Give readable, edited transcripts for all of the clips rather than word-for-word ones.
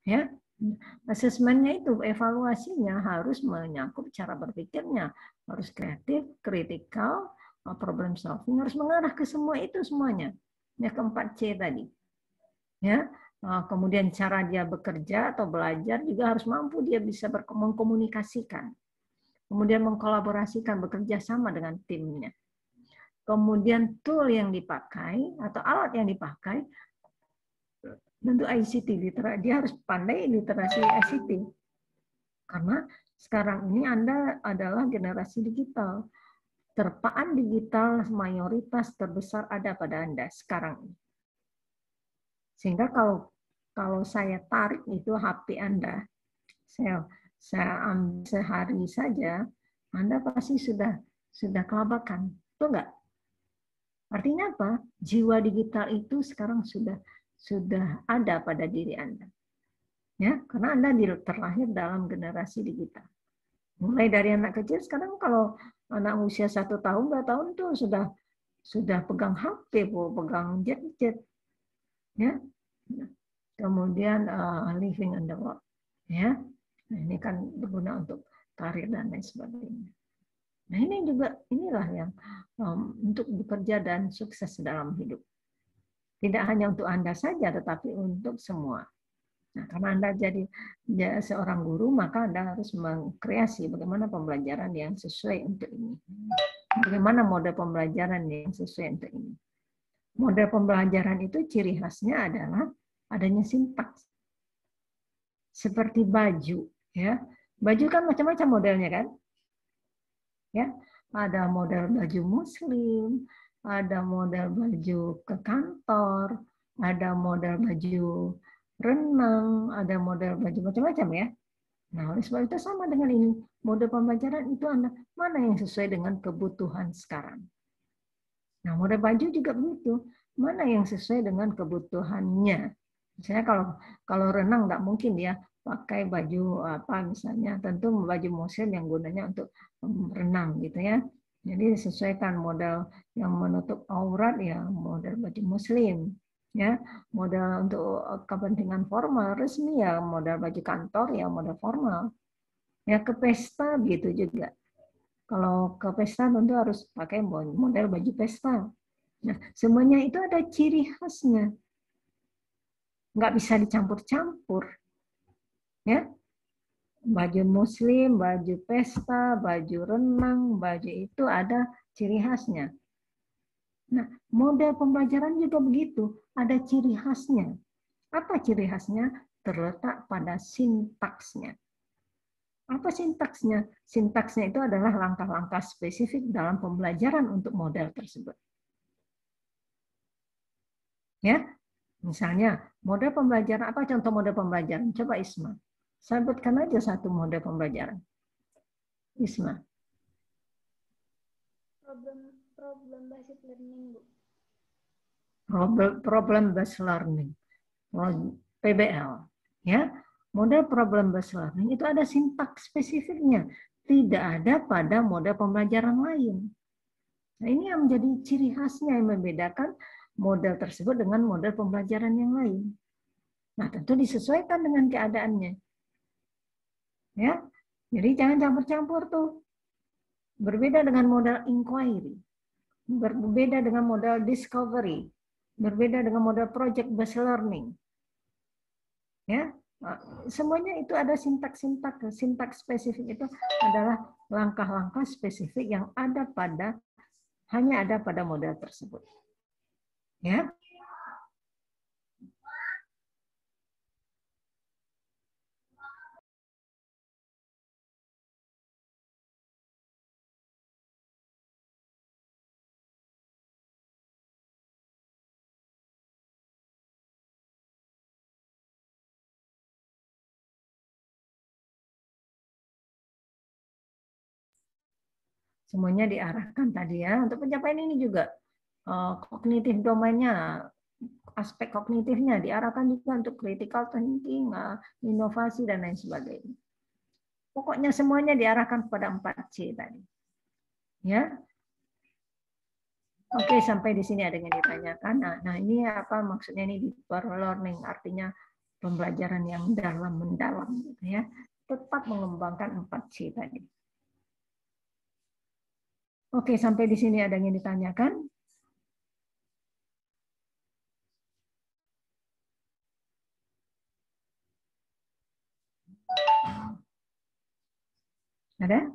Ya, asesmennya itu evaluasinya harus menyangkut cara berpikirnya, harus kreatif, kritikal, problem solving, harus mengarah ke semua itu semuanya. Ya, keempat C tadi. Ya, kemudian cara dia bekerja atau belajar juga harus mampu dia bisa mengkomunikasikan. Kemudian mengkolaborasikan, bekerja sama dengan timnya. Kemudian tool yang dipakai atau alat yang dipakai tentu ICT, dia harus pandai literasi ICT. Karena sekarang ini Anda adalah generasi digital. Terpaan digital mayoritas terbesar ada pada Anda sekarang ini. Sehingga kalau saya tarik itu HP Anda, saya ambil sehari saja, Anda pasti sudah kelabakan. Betul nggak? Artinya apa? Jiwa digital itu sekarang sudah ada pada diri Anda. Ya, karena Anda terlahir dalam generasi digital. Mulai dari anak kecil sekarang kalau anak usia 1 tahun, 2 tahun tuh sudah pegang HP, pegang gadget, ya. Kemudian living on the world, ya. Nah, ini kan berguna untuk karir dan lain sebagainya. Nah, inilah yang untuk bekerja dan sukses dalam hidup. Tidak hanya untuk Anda saja, tetapi untuk semua. Nah, karena Anda jadi seorang guru, maka Anda harus mengkreasi bagaimana pembelajaran yang sesuai untuk ini. Bagaimana model pembelajaran yang sesuai untuk ini. Model pembelajaran itu ciri khasnya adalah adanya sintaks. Seperti baju, ya. Baju kan macam-macam modelnya kan? Ya, ada model baju muslim, ada model baju ke kantor, ada model baju renang, ada model baju macam-macam ya. Nah, oleh sebab itu sama dengan ini. Model pembelajaran itu Anda mana yang sesuai dengan kebutuhan sekarang. Nah, model baju juga begitu. Mana yang sesuai dengan kebutuhannya. Misalnya kalau renang nggak mungkin ya pakai baju apa misalnya, tentu baju muslim yang gunanya untuk renang gitu ya. Jadi sesuaikan model yang menutup aurat ya model baju muslim. Ya, model untuk kepentingan formal resmi ya model baju kantor ya model formal. Ya ke pesta gitu juga. Kalau ke pesta tentu harus pakai model baju pesta. Nah, semuanya itu ada ciri khasnya. Nggak bisa dicampur-campur. Ya, baju muslim, baju pesta, baju renang, baju itu ada ciri khasnya. Nah, model pembelajaran juga begitu, ada ciri khasnya. Apa ciri khasnya? Terletak pada sintaksnya. Apa sintaksnya? Sintaksnya itu adalah langkah-langkah spesifik dalam pembelajaran untuk model tersebut. Ya, misalnya model pembelajaran apa? Contoh model pembelajaran. Coba Isma, sebutkan aja satu model pembelajaran. Isma. Problem based learning, Bu. Problem based learning. PBL. Ya, model problem based learning itu ada sintaks spesifiknya. Tidak ada pada model pembelajaran lain. Nah, ini yang menjadi ciri khasnya yang membedakan model tersebut dengan model pembelajaran yang lain. Nah, tentu disesuaikan dengan keadaannya. Ya, jadi jangan campur-campur tuh. Berbeda dengan model inquiry, berbeda dengan model discovery, berbeda dengan model project based learning. Ya, semuanya itu ada sintaks spesifik itu adalah langkah-langkah spesifik yang hanya ada pada model tersebut. Ya. Semuanya diarahkan tadi ya untuk pencapaian ini juga kognitif domainnya, aspek kognitifnya diarahkan juga untuk critical thinking, inovasi dan lain sebagainya. Pokoknya semuanya diarahkan kepada 4C tadi. Ya. Oke, sampai di sini ada yang ditanyakan. Nah, ini apa maksudnya ini deeper learning? Artinya pembelajaran yang dalam mendalam gitu ya. Tetap mengembangkan 4C tadi. Oke, sampai di sini ada yang ditanyakan? Ada?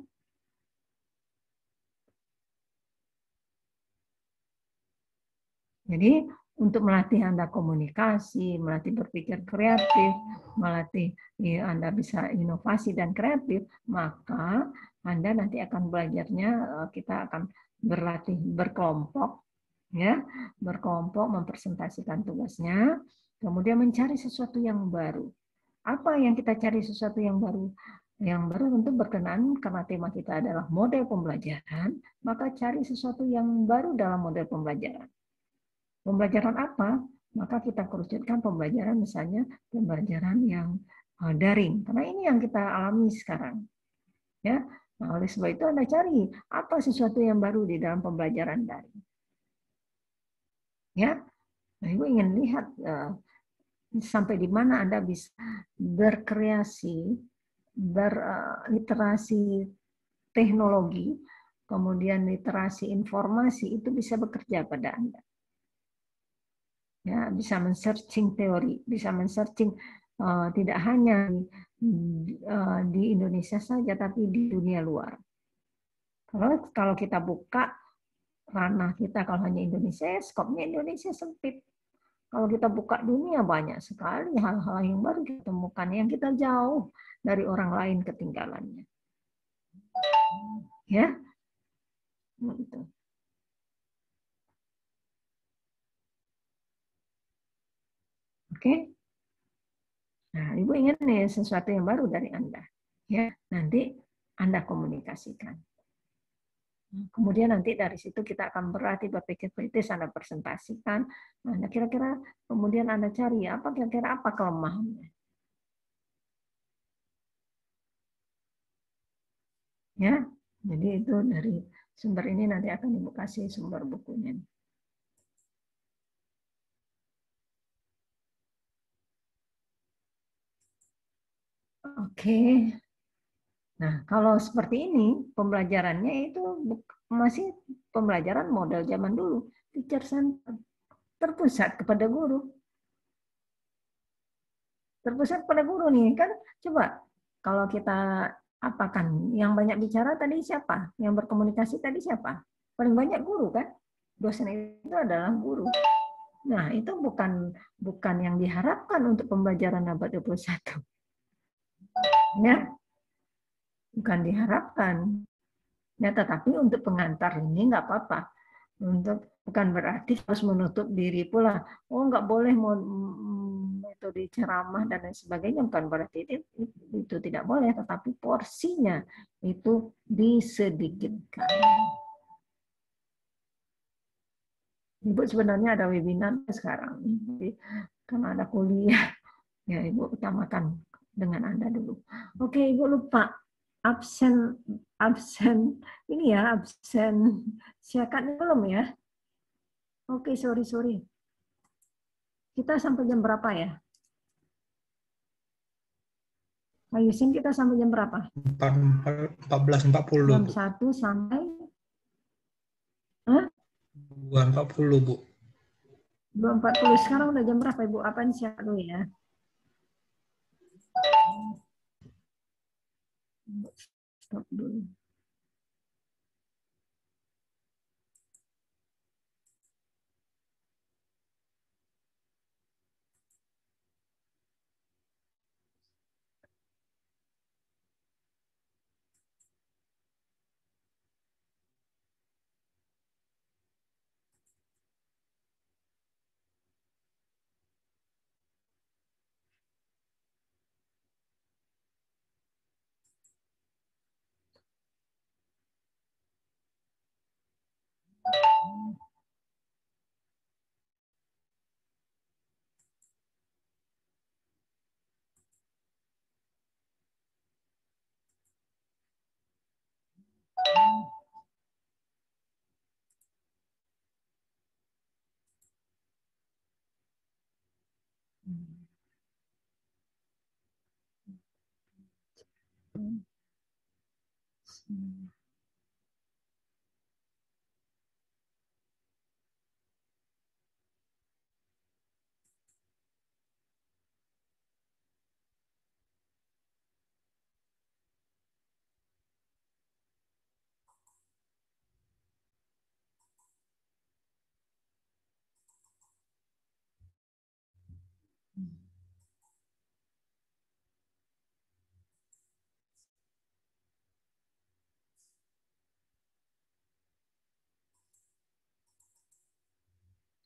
Jadi untuk melatih Anda komunikasi, melatih berpikir kreatif, melatih Anda bisa inovasi dan kreatif, maka Anda nanti akan belajarnya, kita akan berlatih berkelompok, ya, berkelompok mempresentasikan tugasnya, kemudian mencari sesuatu yang baru. Apa yang kita cari sesuatu yang baru? Yang baru tentu berkenaan karena tema kita adalah model pembelajaran, maka cari sesuatu yang baru dalam model pembelajaran. Pembelajaran apa? Maka kita kerucutkan pembelajaran misalnya pembelajaran yang daring. Karena ini yang kita alami sekarang. Ya. Nah, oleh sebab itu Anda cari apa sesuatu yang baru di dalam pembelajaran daring. Ya. Nah, Ibu ingin lihat sampai di mana Anda bisa berkreasi, berliterasi teknologi, kemudian literasi informasi itu bisa bekerja pada Anda. Ya, bisa men-searching teori, bisa men-searching tidak hanya di Indonesia saja, tapi di dunia luar. Kalau kita buka ranah kita, kalau hanya Indonesia, skopnya Indonesia sempit. Kalau kita buka dunia, banyak sekali hal-hal yang baru kita temukan, yang kita jauh dari orang lain ketinggalannya. Ya, gitu. Oke. Nah, Ibu ingat nih sesuatu yang baru dari Anda. Ya, nanti Anda komunikasikan. Kemudian nanti dari situ kita akan berlatih berpikir kritis, Anda presentasikan. Nah, kira-kira kemudian Anda cari apa kira-kira apa kelemahannya. Ya, jadi itu dari sumber ini nanti akan Ibu kasih sumber bukunya. Oke. Nah, kalau seperti ini, pembelajarannya itu masih pembelajaran model zaman dulu. Teacher center, terpusat kepada guru. Terpusat pada guru nih, kan coba kalau kita apakan, yang banyak bicara tadi siapa? Yang berkomunikasi tadi siapa? Paling banyak guru kan? Dosen itu adalah guru. Nah, itu bukan yang diharapkan untuk pembelajaran abad 21. Ya, bukan diharapkan. Ya, tetapi untuk pengantar ini nggak apa-apa. Bukan berarti harus menutup diri pula. Oh, nggak boleh metode ceramah dan lain sebagainya. Bukan berarti itu tidak boleh, tetapi porsinya itu disedikitkan. Ibu sebenarnya ada webinar sekarang. Jadi, karena ada kuliah, ya Ibu utamakan dengan Anda dulu. Oke, Ibu lupa absen ini ya, absen siakat belum ya? Oke, sorry. Kita sampai jam berapa ya? Pak Yusin, kita sampai jam berapa? 14.40. Jam 1 sampai? Hah? 2.40, Bu. 2.40. Sekarang udah jam berapa, Ibu? Apa ini siap dulu ya? Stop dulu.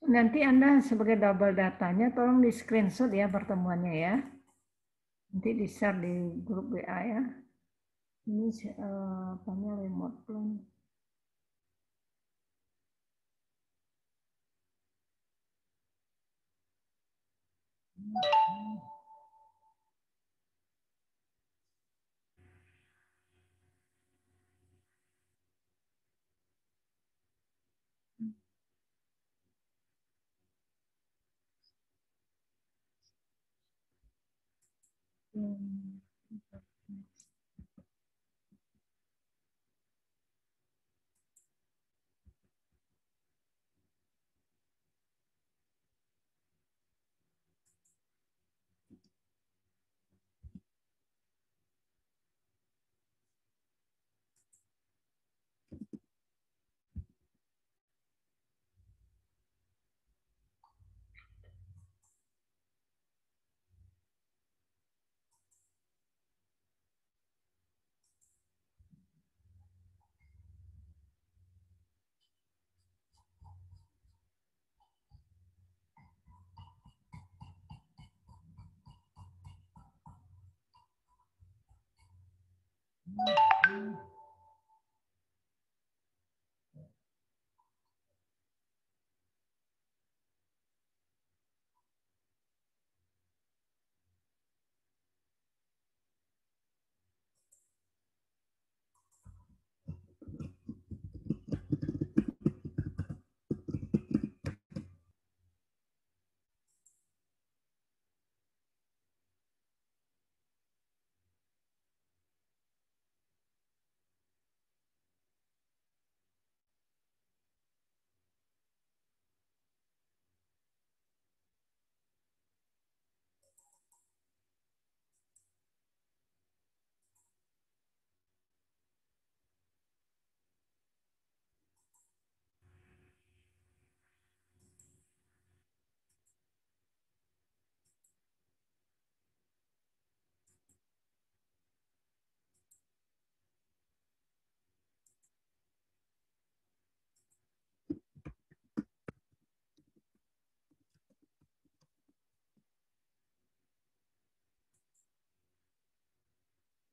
Nanti Anda sebagai double datanya tolong di screenshot ya pertemuannya ya. Nanti di share di grup WA ya. Ini apanya remote plan.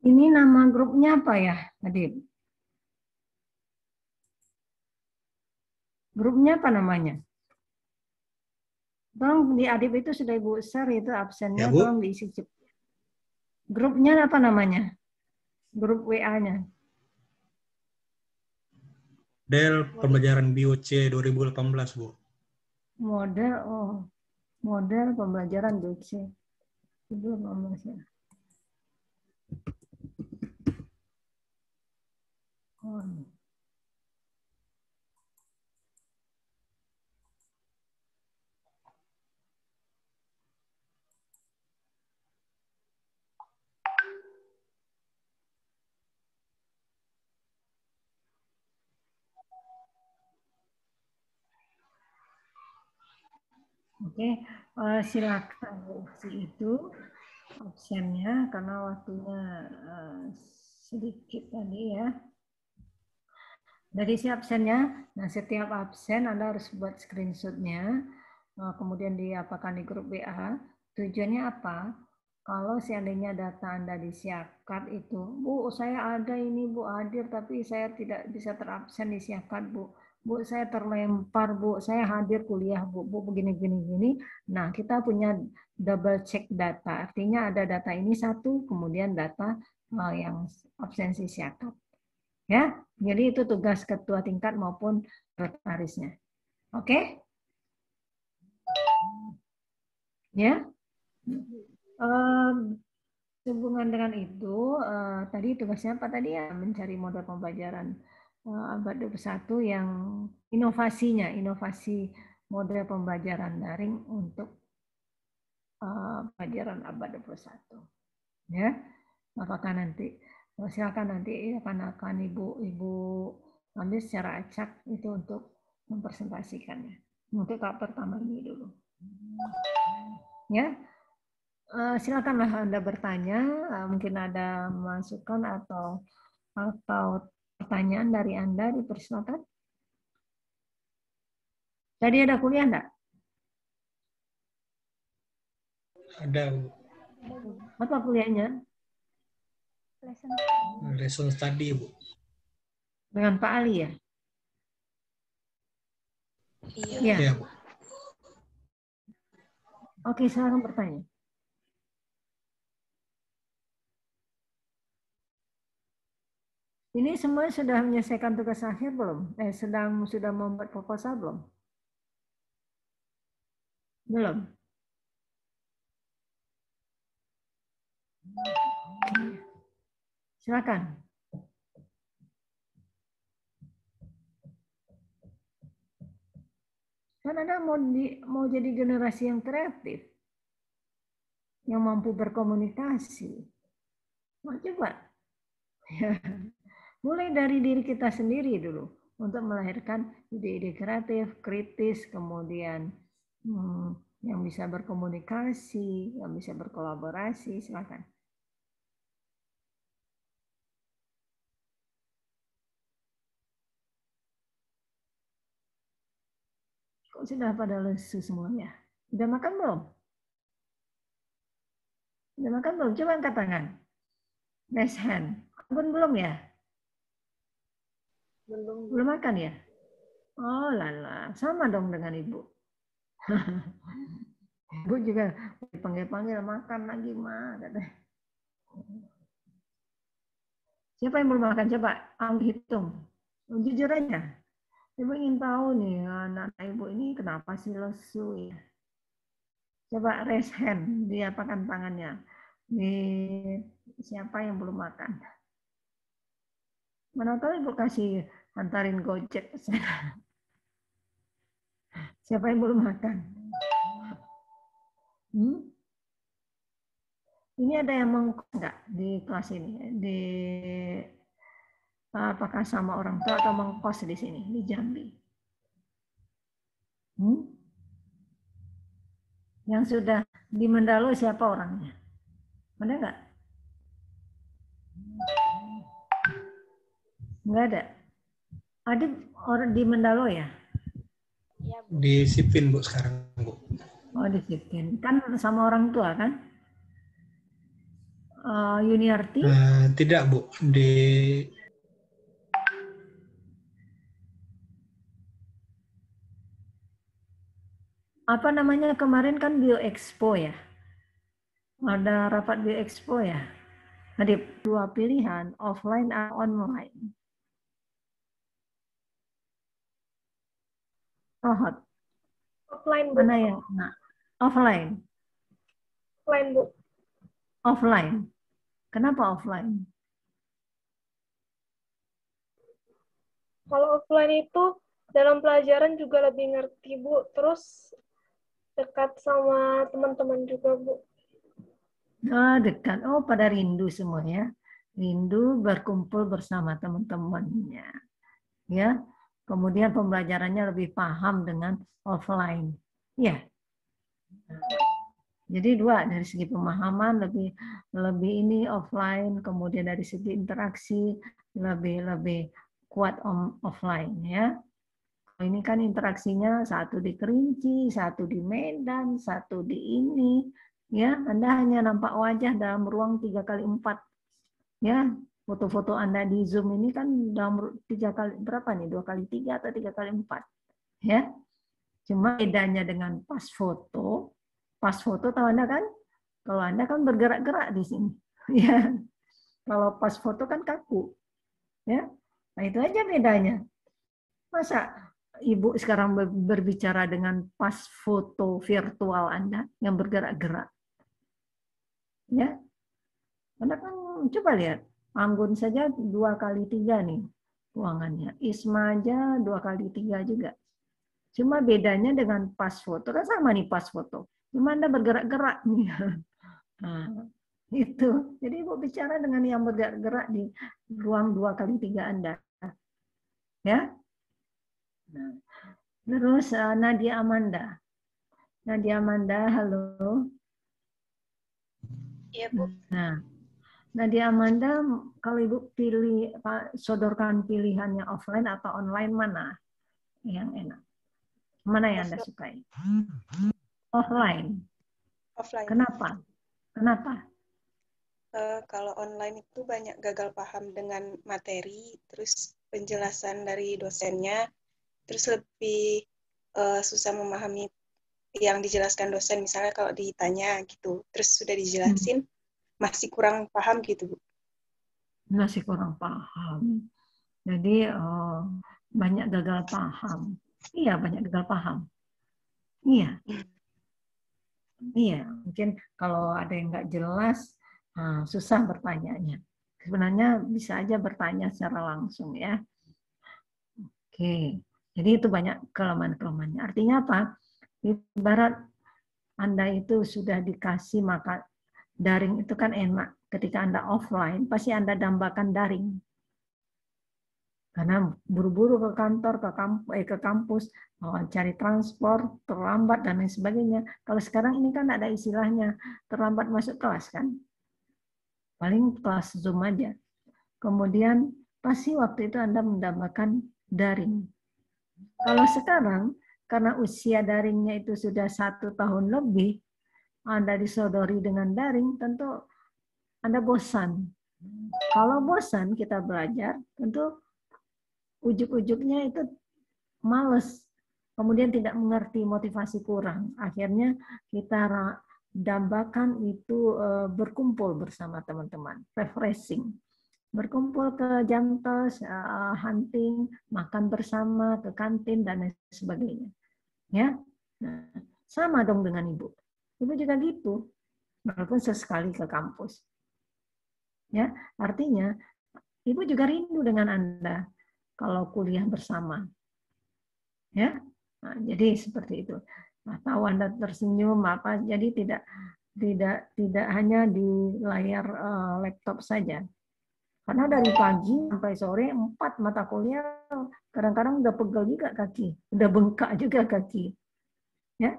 Ini nama grupnya apa ya, Adib? Grupnya apa namanya? Tolong di Adib itu sudah Ibu share itu absennya, Ya, Bu. tolong diisi. Grupnya apa namanya? Grup WA-nya. Model pembelajaran BOC 2018, Bu. Model pembelajaran BOC 2018 ya. Oke, silakan itu absennya karena waktunya sedikit tadi ya. Dari si absennya, nah setiap absen Anda harus buat screenshotnya, kemudian diapakan di grup WA. Tujuannya apa? Kalau seandainya data Anda disiapkan itu, Bu, saya ada ini Bu hadir, tapi saya tidak bisa terabsen disiapkan Bu. Bu, saya terlempar Bu, saya hadir kuliah Bu, Bu begini. Nah, kita punya double check data, artinya ada data ini satu, kemudian data yang absensi siapkan. Ya, jadi itu tugas ketua tingkat maupun sekretarisnya. Oke? Ya. sehubungan dengan itu, tadi tugasnya apa tadi ya? Mencari model pembelajaran abad 21 yang inovasi model pembelajaran daring untuk pelajaran abad 21. Ya, apakah nanti silakan nanti akan ibu ambil secara acak itu untuk mempresentasikannya. Untuk tahap pertama ini dulu. Ya, silakanlah Anda bertanya, mungkin ada masukan atau pertanyaan dari Anda, dipersilakan. Tadi ada kuliah enggak? Ada, Bu. Apa kuliahnya? Lesson study, Bu. Dengan Pak Ali ya? Iya. Iya, Bu. Oke, silakan bertanya. Ini semua sudah menyelesaikan tugas akhir belum? Sudah membuat proposal belum? Belum. Silakan. Kan Anda mau jadi generasi yang kreatif, yang mampu berkomunikasi. Mau coba? Ya. Mulai dari diri kita sendiri dulu untuk melahirkan ide-ide kreatif, kritis, kemudian yang bisa berkomunikasi, yang bisa berkolaborasi. Silakan. Kok sudah pada lesu semuanya? Udah makan belum? Udah makan belum? Coba angkat tangan. Raise hand. Belum ya? Belum makan ya? Oh lala, sama dong dengan Ibu. Ibu juga dipanggil-panggil makan lagi, Ma. Siapa yang belum makan? Coba hitung. Jujur aja. Ibu ingin tahu nih, anak Ibu ini kenapa sih lesu ya? Coba raise hand, diapakan tangannya. Siapa yang belum makan? Mana tahu Ibu kasih antarin Gojek. Siapa yang belum makan? Ini ada yang mengkos nggak di kelas ini? Apakah sama orang tua atau mengkos di sini, di Jambi? Yang sudah di Mendalo siapa orangnya? Ada nggak? Nggak ada. Ada orang di Mendalo ya? Di Sipin, Bu, sekarang, Bu. Oh, di Sipin. Kan sama orang tua, kan? Yuniarti? Tidak, Bu. Apa namanya kemarin kan Bioexpo ya? Ada rapat Bioexpo ya? Ada dua pilihan, offline atau online. Rohot. Offline, Bu. Mana yang? Nah, offline. Offline, Bu. Offline. Kenapa offline? Kalau offline itu dalam pelajaran juga lebih ngerti, Bu. Terus dekat sama teman-teman juga, Bu. Dekat. Oh, pada rindu semua ya. Rindu berkumpul bersama teman-temannya. Ya. Kemudian pembelajarannya lebih paham dengan offline. Ya. Jadi dua, dari segi pemahaman lebih ini offline, kemudian dari segi interaksi lebih kuat offline ya. Ini kan interaksinya satu di Kerinci, satu di Medan, satu di ini. Ya, Anda hanya nampak wajah dalam ruang 3x4. Ya, foto-foto Anda di Zoom ini kan dalam 3 kali berapa nih? 2x3 atau 3x4. Ya. Cuma bedanya dengan pas foto tahu Anda kan? Kalau Anda kan bergerak-gerak di sini. Ya. Kalau pas foto kan kaku. Ya. Nah, itu aja bedanya. Masa Ibu sekarang berbicara dengan pas foto virtual Anda yang bergerak-gerak. Ya. Karena kan coba lihat, Anggun saja 2x3 nih ruangannya. Isma aja 2x3 juga. Cuma bedanya dengan pas foto, kan sama nih pas foto. Cuma Anda bergerak-gerak nih. Nah, itu. Jadi Ibu bicara dengan yang bergerak-gerak di ruang 2x3 Anda. Ya. Nah, terus Nadia Amanda. Nadia Amanda, halo. Iya, Bu. Nah, Nadia Amanda, kalau Ibu pilih, sodorkan pilihannya offline atau online, mana yang enak? Mana yang Anda sukai? Offline. Offline. Kenapa? Kenapa? Kalau online itu banyak gagal paham dengan materi, terus penjelasan dari dosennya, terus lebih susah memahami yang dijelaskan dosen. Misalnya kalau ditanya gitu, terus sudah dijelasin, masih kurang paham gitu, Bu. Masih kurang paham. Jadi banyak gagal paham. Iya, banyak gagal paham. Iya. Iya, mungkin kalau ada yang nggak jelas, susah bertanyanya. Sebenarnya bisa aja bertanya secara langsung ya. Oke, jadi itu banyak kelemahan-kelemahannya. Artinya apa? Ibarat Anda itu sudah dikasih maka daring itu kan enak. Ketika Anda offline, pasti Anda dambakan daring. Karena buru-buru ke kantor, ke kampus, cari transport, terlambat, dan lain sebagainya. Kalau sekarang ini kan ada istilahnya, terlambat masuk kelas kan. Paling kelas Zoom aja. Kemudian, pasti waktu itu Anda mendapatkan daring. Kalau sekarang, karena usia daringnya itu sudah 1 tahun lebih, Anda disodori dengan daring, tentu Anda bosan. Kalau bosan kita belajar, tentu ujuk-ujuknya itu males, kemudian tidak mengerti, motivasi kurang. Akhirnya kita dambakan itu berkumpul bersama teman-teman, refreshing. Berkumpul ke Jamtos, hunting, makan bersama, ke kantin, dan lain sebagainya. Ya, nah, sama dong dengan Ibu. Ibu juga gitu, walaupun sesekali ke kampus. Ya, artinya Ibu juga rindu dengan Anda kalau kuliah bersama. Ya. Nah, jadi seperti itu. Nah, tahu Anda tersenyum apa, jadi tidak hanya di layar laptop saja. Karena dari pagi sampai sore 4 mata kuliah, kadang-kadang udah pegel juga kaki, udah bengkak juga kaki. Ya.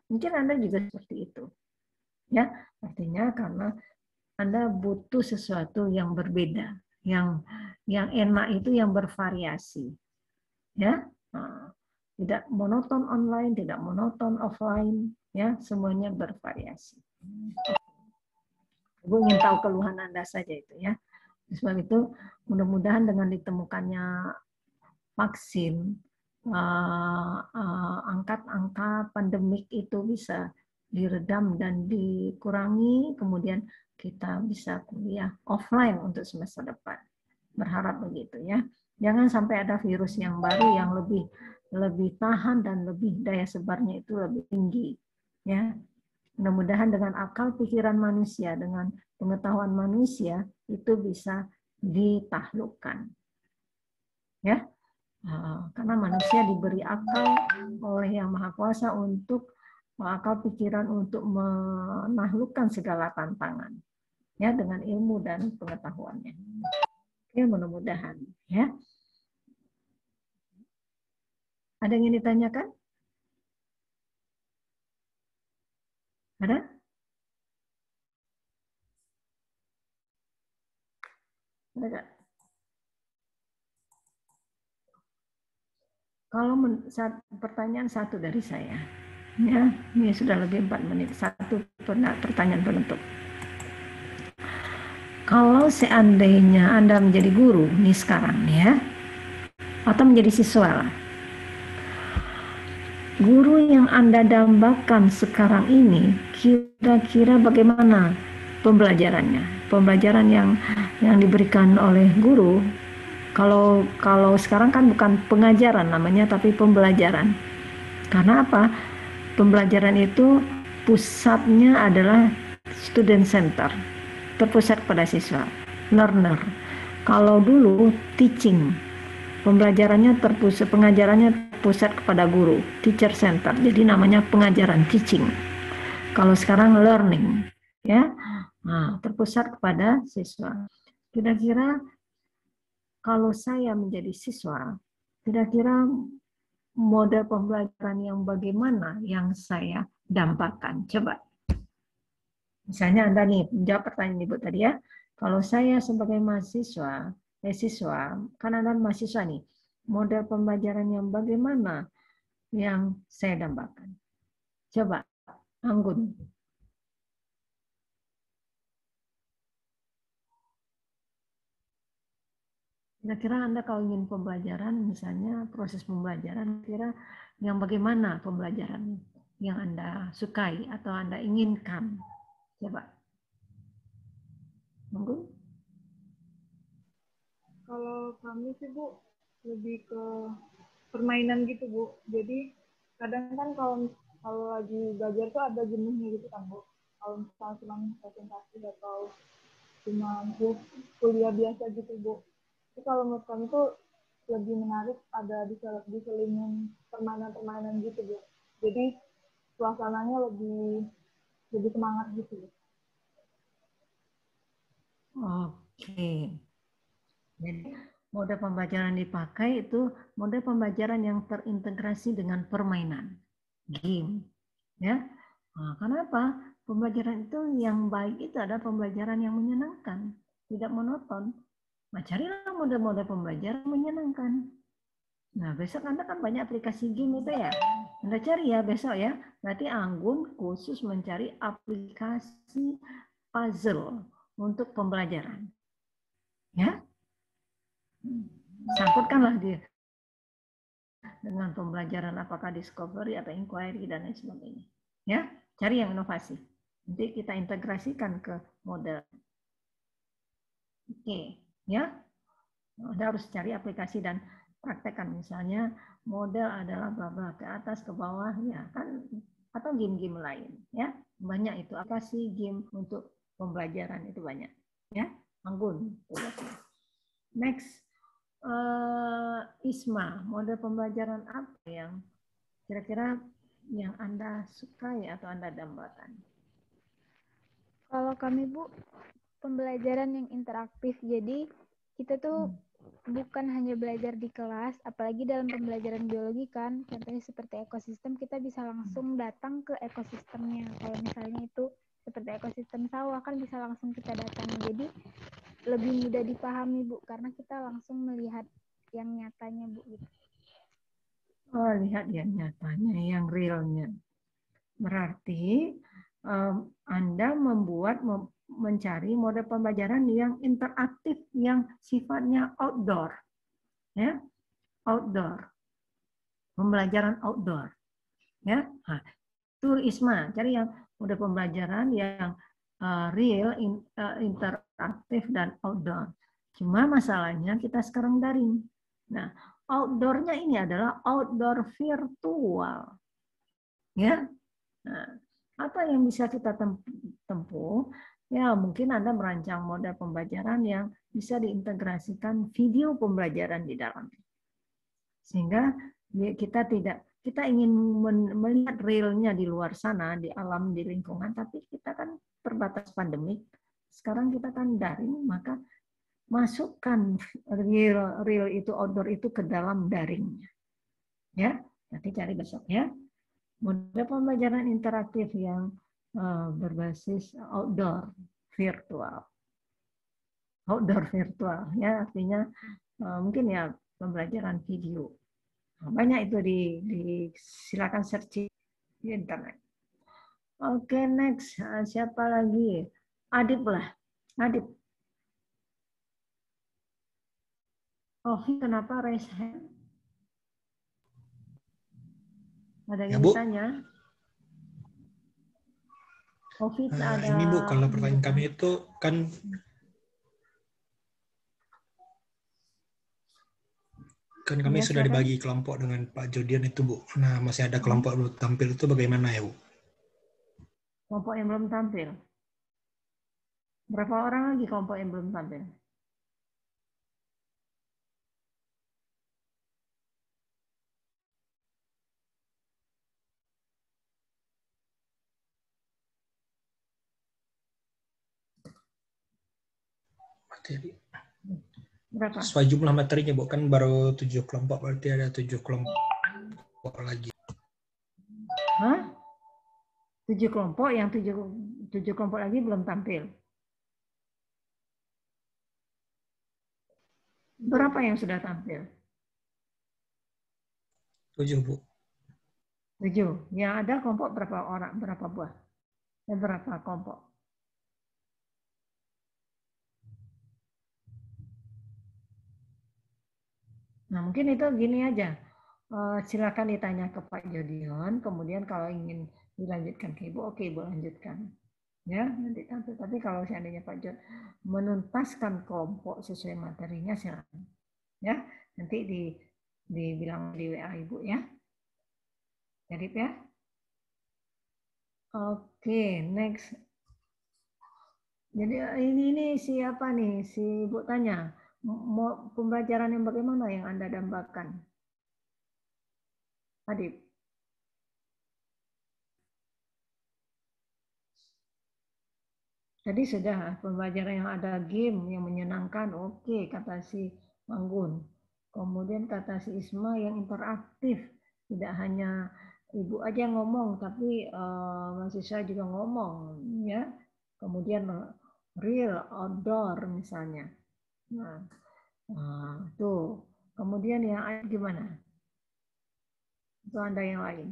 Mungkin Anda juga seperti itu. Ya, artinya karena Anda butuh sesuatu yang berbeda, yang enak itu yang bervariasi. Ya. Nah, tidak monoton online, tidak monoton offline, ya, semuanya bervariasi. Ibu ingin tahu keluhan Anda saja itu ya. Sebab itu mudah-mudahan dengan ditemukannya vaksin, angka pandemik itu bisa diredam dan dikurangi, kemudian kita bisa kuliah offline untuk semester depan. Berharap begitu ya. Jangan sampai ada virus yang baru yang lebih tahan dan lebih daya sebarnya itu lebih tinggi. Ya, mudah-mudahan dengan akal pikiran manusia, dengan pengetahuan manusia itu bisa ditaklukkan. Ya, karena manusia diberi akal oleh Yang Maha Kuasa untuk akal pikiran untuk menaklukkan segala tantangan. Ya, dengan ilmu dan pengetahuannya. Oke, mudah-mudahan ya. Ada yang ingin ditanyakan? Ada? Ada nggak? Kalau pertanyaan satu dari saya, ya, ini sudah lebih 4 menit. Satu pertanyaan penutup. Kalau seandainya Anda menjadi guru nih sekarang ya, atau menjadi siswa lah, guru yang Anda dambakan sekarang ini kira-kira bagaimana pembelajarannya? Pembelajaran yang diberikan oleh guru, kalau sekarang kan bukan pengajaran namanya, tapi pembelajaran. Karena apa? Pembelajaran itu pusatnya adalah student center. terpusat pada siswa, learner. Kalau dulu teaching, pembelajarannya terpusat, pengajarannya terpusat kepada guru, teacher center. Jadi namanya pengajaran, teaching. Kalau sekarang learning, ya, nah, terpusat kepada siswa. Kira-kira kalau saya menjadi siswa, kira-kira model pembelajaran yang bagaimana yang saya dampakkan? Coba. Misalnya Anda nih, jawab pertanyaan Ibu tadi ya. Kalau saya sebagai mahasiswa, siswa, kan Anda mahasiswa nih, model pembelajaran yang bagaimana yang saya dampakkan? Coba, Anggun. Kira-kira Anda kalau ingin pembelajaran, misalnya proses pembelajaran, kira yang bagaimana pembelajaran yang Anda sukai atau Anda inginkan? Coba. Anggun? Kalau kami sih Bu, lebih ke permainan gitu Bu. Jadi kadang kan kalau lagi belajar tuh ada jenuhnya gitu kan Bu. Kalau misalnya cuma presentasi atau cuma kuliah biasa gitu Bu. Tapi kalau menurut kami tuh lebih menarik ada diselingin permainan-permainan gitu Bu. Jadi suasananya lebih semangat gitu Bu. Oke. Jadi mode pembelajaran dipakai itu mode pembelajaran yang terintegrasi dengan permainan, game, ya. Nah, kenapa? Pembelajaran itu yang baik itu adalah pembelajaran yang menyenangkan, tidak monoton. Nah, carilah mode-mode pembelajaran menyenangkan. Nah, besok Anda kan banyak aplikasi game itu ya. Anda cari ya besok ya. Berarti Anggun khusus mencari aplikasi puzzle untuk pembelajaran. Ya. Sangkutkanlah dia dengan pembelajaran apakah discovery atau inquiry dan lain sebagainya. Ya, cari yang inovasi. Nanti kita integrasikan ke model. Oke, ya. Anda harus cari aplikasi dan praktekkan, misalnya model adalah bla ke atas ke bawah ya kan, atau game-game lain ya. Banyak itu aplikasi game untuk pembelajaran itu banyak ya. Anggun. Next. Isma, model pembelajaran apa yang kira-kira yang Anda sukai atau Anda dambakan? Kalau kami Bu, pembelajaran yang interaktif. Jadi kita tuh bukan hanya belajar di kelas, apalagi dalam pembelajaran biologi kan, contohnya seperti ekosistem, kita bisa langsung datang ke ekosistemnya. Kalau misalnya itu seperti ekosistem sawah kan bisa langsung kita datang. Jadi lebih mudah dipahami Bu, karena kita langsung melihat yang nyatanya Bu. Oh, lihat yang nyatanya, yang realnya. Berarti Anda mencari model pembelajaran yang interaktif, yang sifatnya outdoor, ya, outdoor, pembelajaran outdoor, ya. Nah, itu Isma, cari yang model pembelajaran yang real, interaktif dan outdoor. Cuma masalahnya kita sekarang daring. Nah, outdoornya ini adalah outdoor virtual, ya. Nah, apa yang bisa kita tempuh? Ya, mungkin Anda merancang model pembelajaran yang bisa diintegrasikan video pembelajaran di dalamnya. Sehingga kita ingin melihat realnya di luar sana, di alam, di lingkungan, tapi kita kan terbatas pandemik. Sekarang kita kan daring, maka masukkan real itu, outdoor itu ke dalam daringnya. Ya, nanti cari besok ya. Model pembelajaran interaktif yang berbasis outdoor virtual. Outdoor virtual ya, artinya mungkin ya pembelajaran video. Banyak itu silakan searching di internet. Oke, next. Siapa lagi? Adib lah. Adib. Oh, kenapa raise hand? Ada yang ditanya? COVID ada. Ini Bu, kalau pertanyaan kami itu kan kami sudah dibagi kelompok dengan Pak Jodian itu Bu. Nah, masih ada kelompok belum tampil itu bagaimana ya Bu? Kelompok yang belum tampil? Berapa orang lagi kelompok yang belum tampil? Materi. Berapa? Sesuai jumlah materinya, Bu, kan baru 7 kelompok, berarti ada 7 kelompok lagi. Hah? 7 kelompok, yang 7 kelompok lagi belum tampil. Berapa yang sudah tampil? 7, Bu. 7. Yang ada kelompok berapa orang, berapa buah? Berapa kelompok? Nah, mungkin itu gini aja. Silakan ditanya ke Pak Jodion, kemudian kalau ingin dilanjutkan ke Ibu, oke Ibu lanjutkan. Ya, nanti tampil. Tapi kalau seandainya Pak Jodion menuntaskan kelompok sesuai materinya, silakan. Ya, nanti dibilang di WA Ibu ya. Jadi ya. Oke, next. Jadi ini siapa nih? Si Ibu tanya, mau pembelajaran yang bagaimana yang Anda dambakan? Adib. Tadi sudah pembelajaran yang ada game yang menyenangkan, oke, kata si Manggun. Kemudian kata si Isma yang interaktif, tidak hanya ibu aja yang ngomong, tapi mahasiswa juga ngomong, ya. Kemudian real outdoor misalnya. Nah, tuh. Kemudian yang lain gimana? Itu Anda yang lain.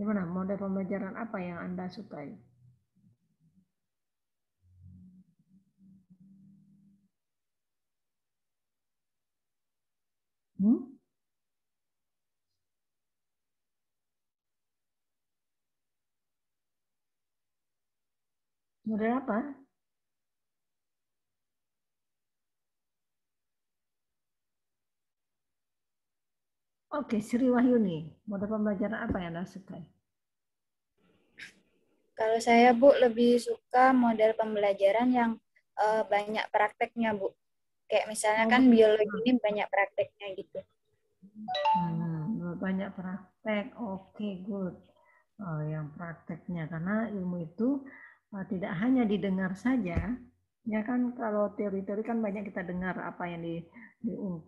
Gimana? Model pembelajaran apa yang Anda sukai? Model apa? Oke, Sri Wahyuni. Model pembelajaran apa yang Anda sukai? Kalau saya, Bu, lebih suka model pembelajaran yang banyak prakteknya, Bu. Kayak misalnya kan biologi ini banyak prakteknya gitu. Banyak praktek, oke, good. Yang prakteknya, karena ilmu itu tidak hanya didengar saja, ya kan. Kalau teori-teori kan banyak kita dengar apa yang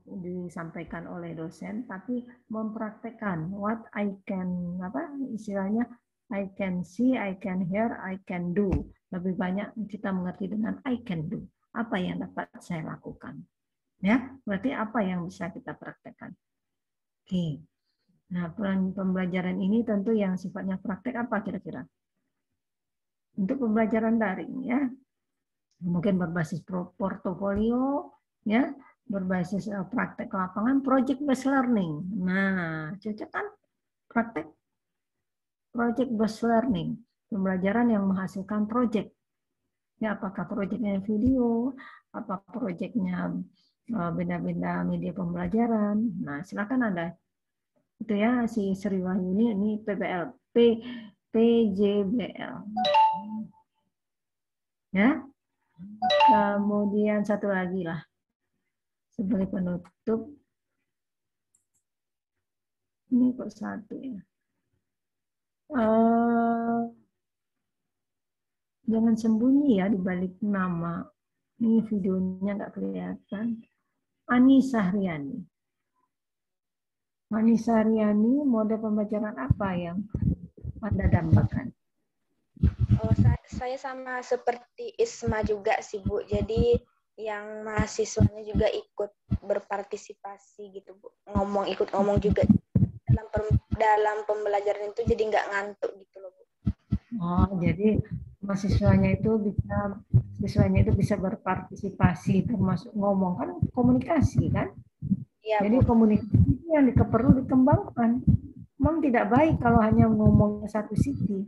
disampaikan oleh dosen, tapi mempraktekkan what I can, apa istilahnya, I can see, I can hear, I can do. Lebih banyak kita mengerti dengan I can do. Apa yang dapat saya lakukan? Ya, berarti apa yang bisa kita praktekkan? Oke. Nah, pembelajaran ini tentu yang sifatnya praktek apa kira-kira? Untuk pembelajaran daring ya. Mungkin berbasis portofolio ya, berbasis praktek lapangan, project based learning. Nah, cocok kan? Praktek project based learning, pembelajaran yang menghasilkan project. Ya, apakah projectnya video, apa projectnya beda-beda media pembelajaran. Nah, silakan Anda. Itu ya si Sri Wahyuni, ini PJBL. Ya. Kemudian satu lagi lah sebagai penutup. Ini kok satu ya. Jangan sembunyi ya di balik nama. Ini videonya nggak kelihatan. Anissa Riani. Anissa Riani, model pembelajaran apa yang Anda dambakan? Oh, saya sama seperti Isma juga sih, Bu. Jadi yang mahasiswanya juga ikut berpartisipasi gitu, Bu. Ikut ngomong juga dalam pembelajaran itu, jadi nggak ngantuk gitu loh, Bu. Oh, jadi mahasiswanya itu bisa berpartisipasi, termasuk ngomong, kan komunikasi kan? Ya, jadi Bu, komunikasi yang perlu dikembangkan. Memang tidak baik kalau hanya ngomong satu sisi,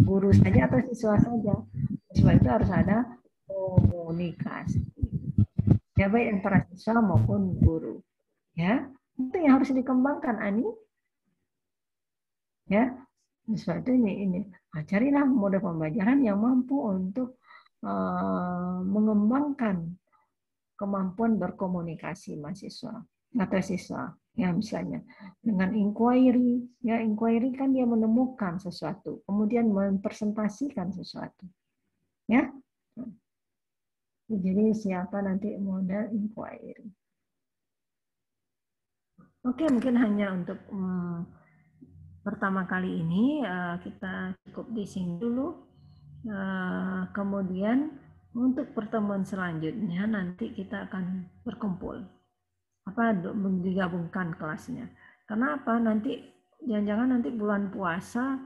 guru saja atau siswa saja. Siswa itu harus ada komunikasi. Ya, baik antara siswa maupun guru. Ya, itu yang harus dikembangkan, Ani. Ya, siswa itu ini. Carilah model pembelajaran yang mampu untuk mengembangkan kemampuan berkomunikasi mahasiswa atau siswa. Ya, misalnya dengan inquiry, ya inquiry kan dia menemukan sesuatu, kemudian mempresentasikan sesuatu. Ya. Jadi siapa nanti model inquiry. Oke, mungkin hanya untuk pertama kali ini kita cukup di sini dulu. Kemudian untuk pertemuan selanjutnya nanti kita akan berkumpul. Digabungkan kelasnya. Karena apa? Nanti jangan-jangan nanti bulan puasa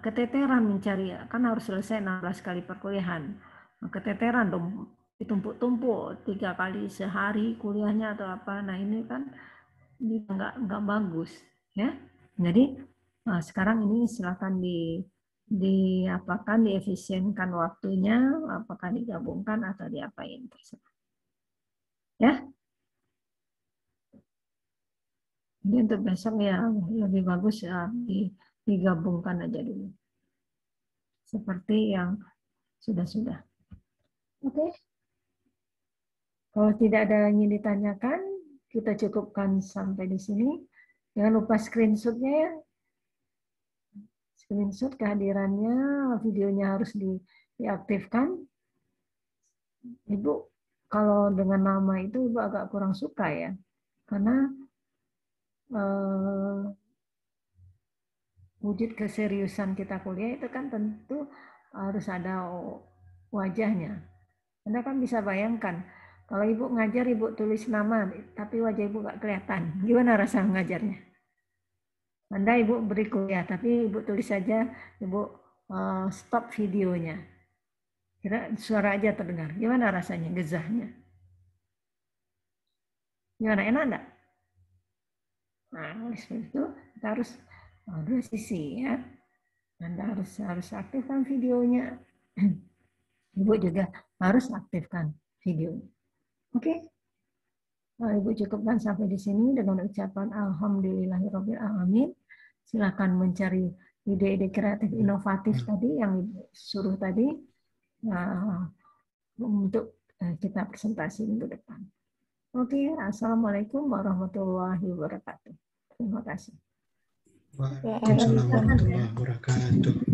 keteteran mencari, kan harus selesai 16 kali perkuliahan. Keteteran dong, ditumpuk-tumpuk 3 kali sehari kuliahnya atau apa. Nah ini kan nggak bagus ya. Jadi sekarang ini silakan diefisienkan waktunya, apakah digabungkan atau diapain terserah. Ya. Jadi untuk besok ya lebih bagus ya digabungkan aja dulu. Seperti yang sudah-sudah. Oke. Kalau tidak ada yang ingin ditanyakan, kita cukupkan sampai di sini. Jangan lupa screenshot-nya ya. Screenshot kehadirannya, videonya harus diaktifkan. Ibu, kalau dengan nama itu Ibu agak kurang suka ya. Karena wujud keseriusan kita kuliah itu kan tentu harus ada wajahnya. Anda kan bisa bayangkan, kalau Ibu ngajar, Ibu tulis nama, tapi wajah Ibu nggak kelihatan. Gimana rasa ngajarnya? Anda Ibu beri kuliah, tapi Ibu tulis saja, Ibu stop videonya. Kira suara aja terdengar. Gimana rasanya, gezahnya? Gimana, enak enggak? Nah, oleh sebab itu kita harus dua sisi ya. Anda harus aktifkan videonya. Ibu juga harus aktifkan videonya. Oke? Nah, Ibu cukupkan sampai di sini dengan ucapan alhamdulillahirabbil alamin. Silakan mencari ide-ide kreatif inovatif tadi yang Ibu suruh tadi untuk kita presentasi minggu depan. Oke, assalamualaikum warahmatullahi wabarakatuh. Terima kasih. Waalaikumsalam warahmatullahi wabarakatuh.